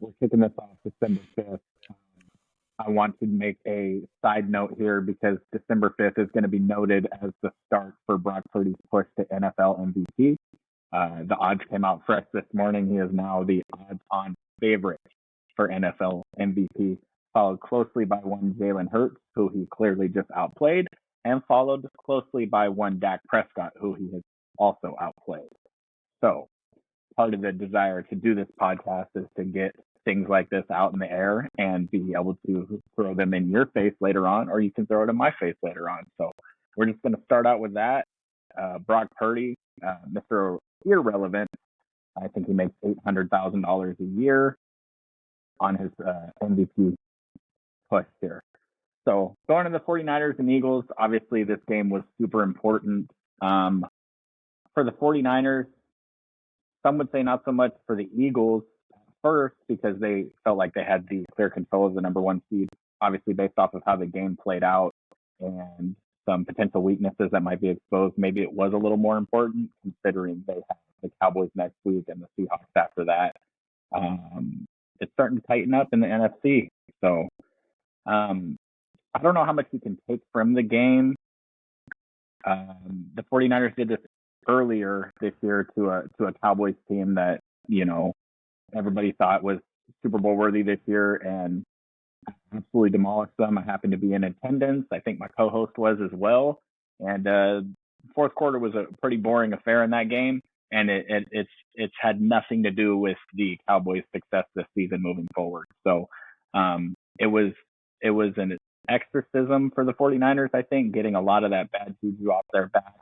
we're kicking this off December 5th. I want to make a side note here because December 5th is going to be noted as the start for Brock Purdy's push to NFL MVP. The odds came out fresh this morning. He is now the odds-on favorite for NFL MVP, followed closely by one Jalen Hurts, who he clearly just outplayed, and followed closely by one Dak Prescott, who he has also outplayed. So part of the desire to do this podcast is to get things like this out in the air and be able to throw them in your face later on, or you can throw it in my face later on. So we're just going to start out with that. Brock Purdy, Mr. Irrelevant. I think he makes $800,000 a year on his MVP push here. So going to the 49ers and Eagles, obviously this game was super important. For the 49ers, some would say not so much for the Eagles first because they felt like they had the clear control of the number one seed, obviously based off of how the game played out and some potential weaknesses that might be exposed. Maybe it was a little more important considering they have the Cowboys next week and the Seahawks after that. It's starting to tighten up in the NFC. So I don't know how much you can take from the game. The 49ers did this earlier this year to a Cowboys team that, you know, everybody thought was Super Bowl worthy this year and absolutely demolished them. I happened to be in attendance. I think my co-host was as well. And fourth quarter was a pretty boring affair in that game. And it's had nothing to do with the Cowboys' success this season moving forward. So it was an exorcism for the 49ers, I think, getting a lot of that bad juju off their back.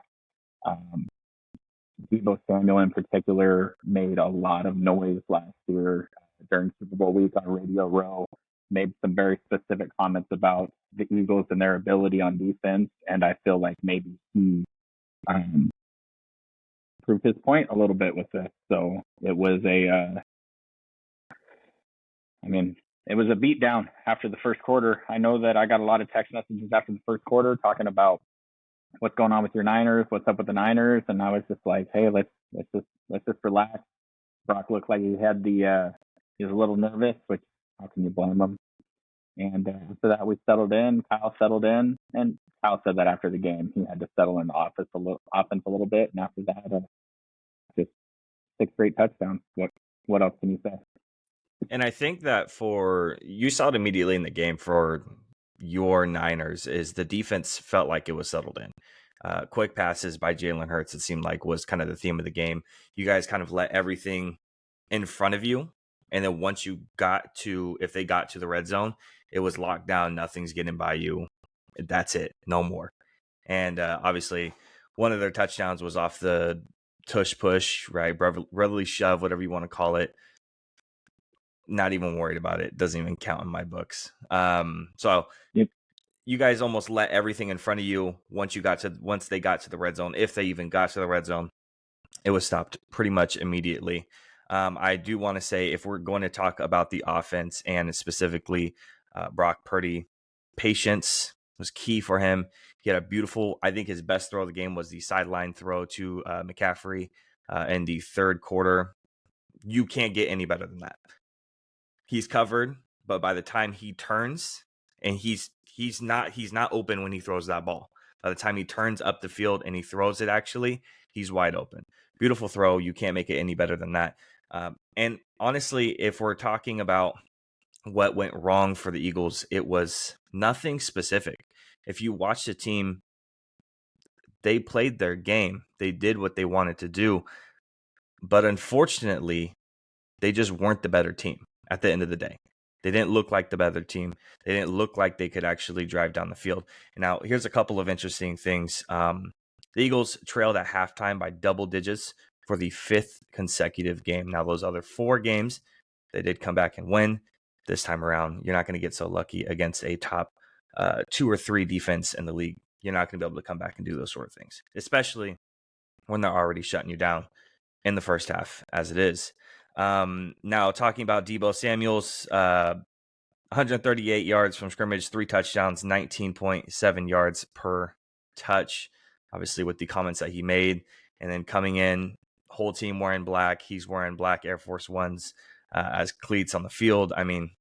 Deebo Samuel in particular made a lot of noise last year during Super Bowl week on Radio Row, made some very specific comments about the Eagles and their ability on defense, and I feel like maybe he proved his point a little bit with this. So it was it was a beat down after the first quarter. I know that I got a lot of text messages after the first quarter talking about what's going on with your Niners, what's up with the Niners, and I was just like, hey, let's just relax. Brock looked like he had he was a little nervous, which how can you blame him? And after that, we settled in. Kyle settled in, and Kyle said that after the game he had to settle in the offense a little bit, and after that, just 6 straight touchdowns. What else can you say? And I think that you saw it immediately in the game for your Niners is the defense felt like it was settled in. Quick passes by Jalen Hurts, it seemed like, was kind of the theme of the game. You guys kind of let everything in front of you. And then once if they got to the red zone, it was locked down. Nothing's getting by you. That's it. No more. And obviously, one of their touchdowns was off the tush push, right? Brotherly shove, whatever you want to call it. Not even worried about it. Doesn't even count in my books. So Yep. You guys almost let everything in front of you once they got to the red zone. If they even got to the red zone, it was stopped pretty much immediately. I do want to say, if we're going to talk about the offense and specifically Brock Purdy, patience was key for him. He had a beautiful, I think his best throw of the game was the sideline throw to McCaffrey in the third quarter. You can't get any better than that. He's covered, but by the time he turns, and he's not open when he throws that ball. By the time he turns up the field and he throws it, actually, he's wide open. Beautiful throw. You can't make it any better than that. And honestly, if we're talking about what went wrong for the Eagles, it was nothing specific. If you watch the team, they played their game. They did what they wanted to do. But unfortunately, they just weren't the better team at the end of the day. They didn't look like the better team. They didn't look like they could actually drive down the field. And now, here's a couple of interesting things. The Eagles trailed at halftime by double digits for the 5th consecutive game. Now, those other 4 games, they did come back and win. This time around, you're not going to get so lucky against a top 2 or 3 defense in the league. You're not going to be able to come back and do those sort of things, especially when they're already shutting you down in the first half as it is. Now, talking about Deebo Samuel's 138 yards from scrimmage, 3 touchdowns, 19.7 yards per touch, obviously with the comments that he made. And then coming in, whole team wearing black. He's wearing black Air Force Ones. as cleats on the field. I mean,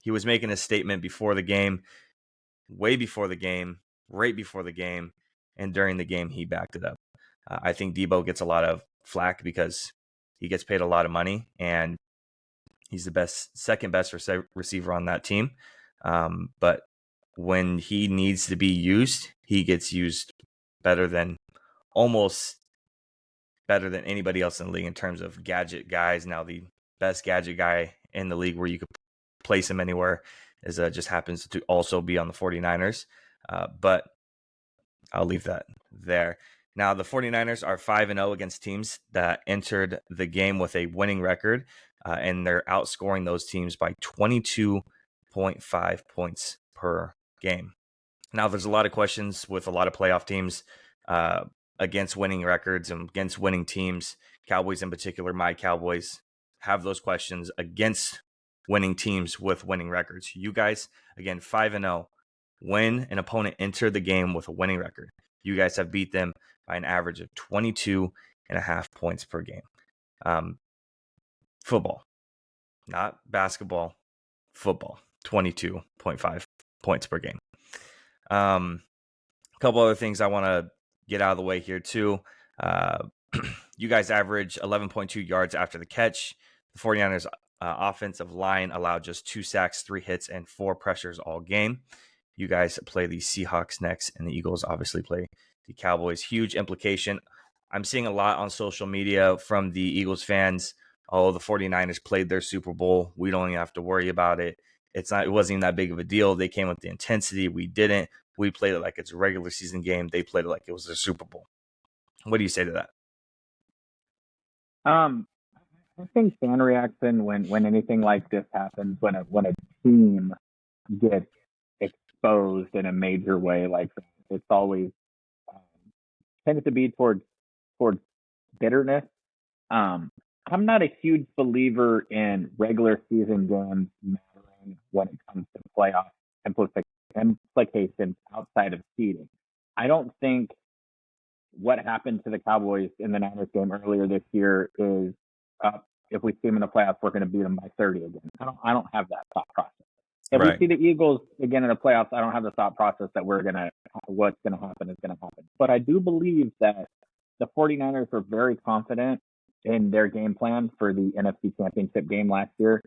he was making a statement before the game, way before the game, right before the game, and during the game, he backed it up. I think Debo gets a lot of flack because he gets paid a lot of money, and he's the second best receiver on that team. But when he needs to be used, he gets used almost better than anybody else in the league in terms of gadget guys. Now the best gadget guy in the league where you could place him anywhere is just happens to also be on the 49ers. But I'll leave that there. Now, the 49ers are 5-0 against teams that entered the game with a winning record, and they're outscoring those teams by 22.5 points per game. Now, there's a lot of questions with a lot of playoff teams against winning records and against winning teams. Cowboys in particular, my Cowboys, have those questions against winning teams with winning records. You guys, again, 5-0. When an opponent entered the game with a winning record, you guys have beat them by an average of 22.5 points per game. Football, not basketball, football, 22.5 points per game. A couple other things I want to get out of the way here too. You guys average 11.2 yards after the catch. The 49ers offensive line allowed just 2 sacks, 3 hits, and 4 pressures all game. You guys play the Seahawks next, and the Eagles obviously play the Cowboys. Huge implication. I'm seeing a lot on social media from the Eagles fans. Oh, the 49ers played their Super Bowl. We don't even have to worry about it. It wasn't even that big of a deal. They came with the intensity. We didn't. We played it like it's a regular season game. They played it like it was their Super Bowl. What do you say to that? I think fan reaction when anything like this happens, when a team gets exposed in a major way like that, it's always tends to be towards bitterness. I'm not a huge believer in regular season games mattering when it comes to playoff implications outside of seeding. I don't think what happened to the Cowboys in the Niners game earlier this year is if we see them in the playoffs, we're going to beat them by 30 again. I don't have that thought process. If we see the Eagles again in the playoffs, I don't have the thought process that what's going to happen is going to happen. But I do believe that the 49ers were very confident in their game plan for the NFC Championship game last year.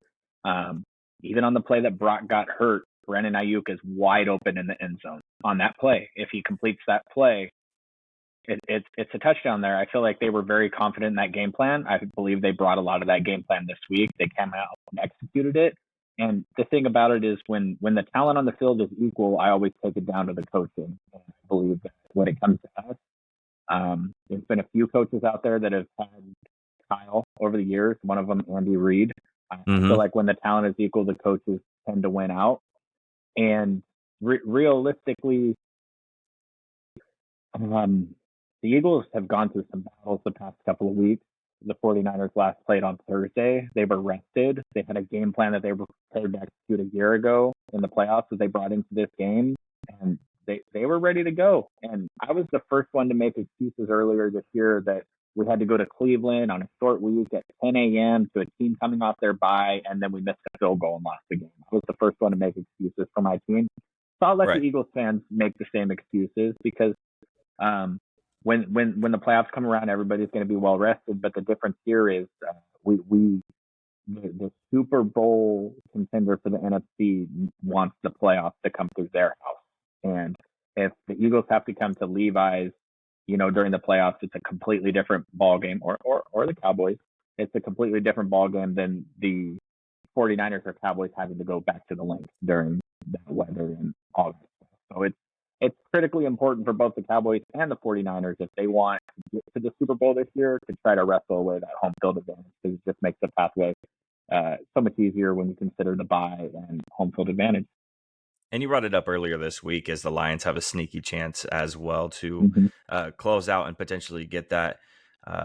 Even on the play that Brock got hurt, Brandon Ayuk is wide open in the end zone on that play. If he completes that play, it's a touchdown there. I feel like they were very confident in that game plan. I believe they brought a lot of that game plan this week. They came out and executed it. And the thing about it is when the talent on the field is equal, I always take it down to the coaching. And I believe that when it comes to us, there's been a few coaches out there that have had Kyle over the years. One of them, Andy Reid. I feel like when the talent is equal, the coaches tend to win out. And realistically, the Eagles have gone through some battles the past couple of weeks. The 49ers last played on Thursday. They were rested. They had a game plan that they were prepared to execute a year ago in the playoffs that they brought into this game, and they were ready to go. And I was the first one to make excuses earlier this year that we had to go to Cleveland on a short week at 10 a.m. to a team coming off their bye, and then we missed a field goal and lost the game. I was the first one to make excuses for my team. So I'll let the Eagles fans make the same excuses because when the playoffs come around, everybody's going to be well rested. But the difference here is the Super Bowl contender for the NFC wants the playoffs to come through their house. And if the Eagles have to come to Levi's, during the playoffs, it's a completely different ball game, or the Cowboys. It's a completely different ball game than the 49ers or Cowboys having to go back to the link during that weather and all that stuff. So it's critically important for both the Cowboys and the 49ers if they want to get to the Super Bowl this year to try to wrestle away that home field advantage, because it just makes the pathway so much easier when you consider the bye and home field advantage. And you brought it up earlier this week as the Lions have a sneaky chance as well to close out and potentially get that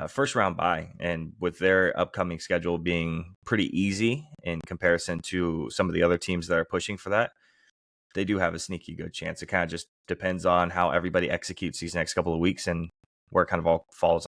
first round bye. And with their upcoming schedule being pretty easy in comparison to some of the other teams that are pushing for that, they do have a sneaky good chance. It kind of just depends on how everybody executes these next couple of weeks and where it kind of all falls